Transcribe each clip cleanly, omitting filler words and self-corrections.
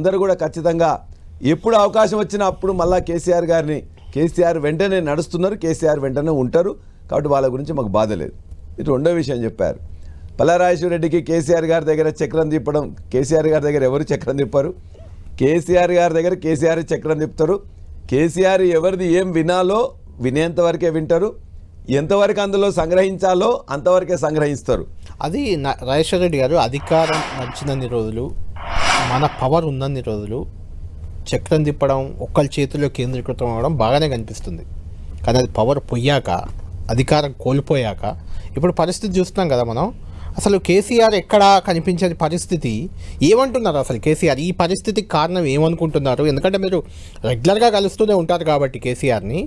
అందరూ కూడా ఖచ్చితంగా ఎప్పుడు అవకాశం వచ్చినా అప్పుడు మళ్ళా కేసీఆర్ వెంటనే నడుస్తున్నారు, కేసీఆర్ వెంటనే ఉంటారు. కాబట్టి వాళ్ళ గురించి మాకు బాధ లేదు. ఇది రెండో విషయం చెప్పారు. పల్లారాజేశ్వర రెడ్డికి కేసీఆర్ గారి దగ్గర చక్రం తిప్పడం, కేసీఆర్ గారి దగ్గర ఎవరు చక్రం తిప్పారు? కేసీఆర్ గారి దగ్గర కేసీఆర్ చక్రం తిప్పుతారు. కేసీఆర్ ఎవరిది ఏం వినాలో వినేంత వరకే వింటారు, ఎంతవరకు అందులో సంగ్రహించాలో అంతవరకే సంగ్రహిస్తారు. అది రాజేశ్వర రెడ్డి గారు అధికారం నడిచినన్ని రోజులు, మన పవర్ ఉన్నన్ని రోజులు చక్రం తిప్పడం, ఒక్కరి చేతిలో కేంద్రీకృతం అవ్వడం బాగానే కనిపిస్తుంది. కానీ అది పవర్ పోయాక, అధికారం కోల్పోయాక ఇప్పుడు పరిస్థితి చూస్తున్నాం కదా మనం. అసలు కేసీఆర్ ఎక్కడా కనిపించే పరిస్థితి. ఏమంటున్నారు అసలు కేసీఆర్? ఈ పరిస్థితికి కారణం ఏమనుకుంటున్నారు? ఎందుకంటే మీరు రెగ్యులర్గా కలుస్తూనే ఉంటారు కాబట్టి కేసీఆర్ని.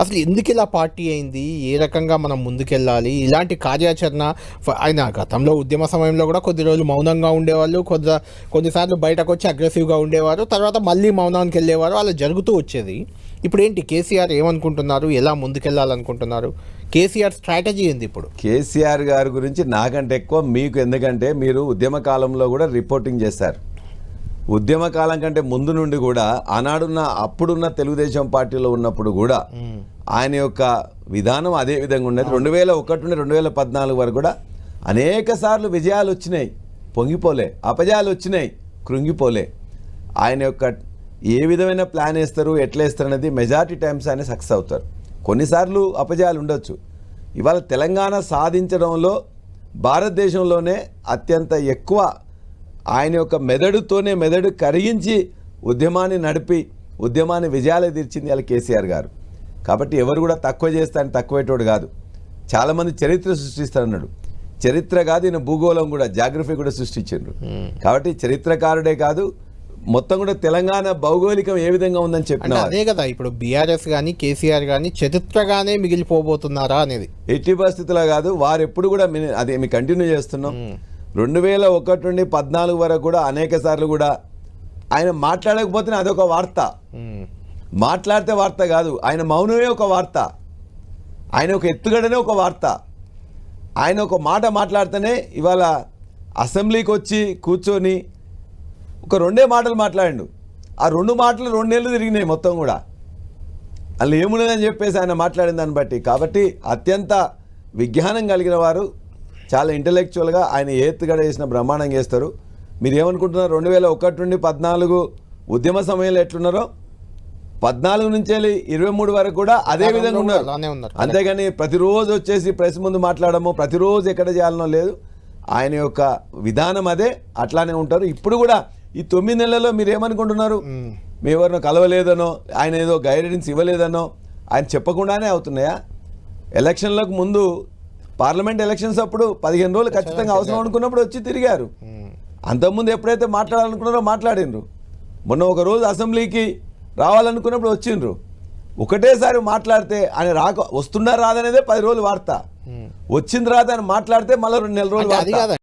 అసలు ఎందుకు ఇలా పార్టీ అయింది, ఏ రకంగా మనం ముందుకెళ్ళాలి, ఇలాంటి కార్యాచరణ. ఆయన గతంలో ఉద్యమ సమయంలో కూడా కొద్ది రోజులు మౌనంగా ఉండేవాళ్ళు, కొన్నిసార్లు బయటకు వచ్చి అగ్రెసివ్గా ఉండేవారు, తర్వాత మళ్ళీ మౌనానికి వెళ్ళేవారు, అలా జరుగుతూ వచ్చేది. ఇప్పుడు ఏంటి కేసీఆర్ ఏమనుకుంటున్నారు, ఎలా ముందుకెళ్ళాలనుకుంటున్నారు, కేసీఆర్ స్ట్రాటజీ ఏంది ఇప్పుడు? కేసీఆర్ గారి గురించి నాకంటే ఎక్కువ మీకు, ఎందుకంటే మీరు ఉద్యమ కాలంలో కూడా రిపోర్టింగ్ చేశారు. ఉద్యమ కాలం కంటే ముందు నుండి కూడా అప్పుడున్న తెలుగుదేశం పార్టీలో ఉన్నప్పుడు కూడా ఆయన యొక్క విధానం అదే విధంగా ఉండేది. 2001 నుండి 2014 వరకు కూడా అనేక సార్లు విజయాలు వచ్చినాయి, పొంగిపోలే, అపజయాలు వచ్చినాయి, కృంగిపోలే. ఆయన యొక్క ఏ విధమైన ప్లాన్ వేస్తారు, ఎట్లా వేస్తారు అనేది మెజారిటీ టైమ్స్ ఆయన సక్సెస్ అవుతారు. కొన్నిసార్లు అపజయాలు ఉండొచ్చు. ఇవాళ తెలంగాణ సాధించడంలో భారతదేశంలోనే అత్యంత ఎక్కువ ఆయన యొక్క మెదడు కరిగించి ఉద్యమాన్ని నడిపి ఉద్యమాన్ని విజయాలు తీర్చింది అలా కేసీఆర్ గారు. కాబట్టి ఎవరు కూడా తక్కువ చేస్తే ఆయన తక్కువేటోడు కాదు. చాలామంది చరిత్ర సృష్టిస్తారన్నాడు. చరిత్ర కాదు, ఈయన భూగోళం కూడా, జాగ్రఫీ కూడా సృష్టించారు. కాబట్టి చరిత్రకారుడే కాదు, మొత్తం కూడా తెలంగాణ భౌగోళికం ఏ విధంగా ఉందని చెప్పిన అదే కదా. ఇప్పుడు బీఆర్ఎస్ కానీ కేసీఆర్ కానీ చరిత్రగానే మిగిలిపోబోతున్నారా అనేది ఎట్టి పరిస్థితుల్లో కాదు. వారు ఎప్పుడు కూడా అది మేము కంటిన్యూ చేస్తున్నాం. 2001 నుండి 2014 వరకు కూడా అనేక సార్లు కూడా ఆయన మాట్లాడకపోతే అదొక వార్త, మాట్లాడితే వార్త కాదు, ఆయన మౌనమే ఒక వార్త, ఆయన ఒక ఎత్తుగడనే ఒక వార్త. ఆయన ఒక మాట మాట్లాడితేనే ఇవాళ అసెంబ్లీకి వచ్చి కూర్చొని ఒక 2 మాటలు మాట్లాడిండు. ఆ 2 మాటలు 2 నెలలు తిరిగినాయి మొత్తం కూడా. అలా ఏమున్నదని చెప్పేసి ఆయన మాట్లాడిన దాన్ని బట్టి. కాబట్టి అత్యంత విజ్ఞానం కలిగిన వారు, చాలా ఇంటలెక్చువల్గా ఆయన ఎత్తుగడ చేసిన బ్రహ్మాండం చేస్తారు. మీరు ఏమనుకుంటున్నారు? 2001 నుండి 2014 ఉద్యమ సమయంలో ఎట్లున్నారో 2014 నుంచి 2023 వరకు కూడా అదే విధంగా ఉన్నారు. అంతేగాని ప్రతిరోజు వచ్చేసి ప్రెస్ ముందు మాట్లాడము, ప్రతిరోజు ఎక్కడ చేయాలనో లేదు. ఆయన యొక్క విధానం అదే, అట్లానే ఉంటారు. ఇప్పుడు కూడా ఈ 9 నెలల్లో మీరు ఏమనుకుంటున్నారు? మీ ఎవరినో కలవలేదనో, ఆయన ఏదో గైడెన్స్ ఇవ్వలేదనో, ఆయన చెప్పకుండానే అవుతున్నాయా? ఎలక్షన్లకు ముందు, పార్లమెంట్ ఎలక్షన్స్ అప్పుడు 15 రోజులు ఖచ్చితంగా అవసరం అనుకున్నప్పుడు వచ్చి తిరిగారు. అంతకుముందు ఎప్పుడైతే మాట్లాడాలనుకున్నారో మాట్లాడినరు. మొన్న ఒక రోజు అసెంబ్లీకి రావాలనుకున్నప్పుడు వచ్చిండ్రు. ఒకటేసారి మాట్లాడితే ఆయన వస్తున్నా రాదనేదే 10 రోజులు వార్త, వచ్చిన తర్వాత ఆయన మాట్లాడితే మళ్ళీ 2 నెలల రోజులు వార్త.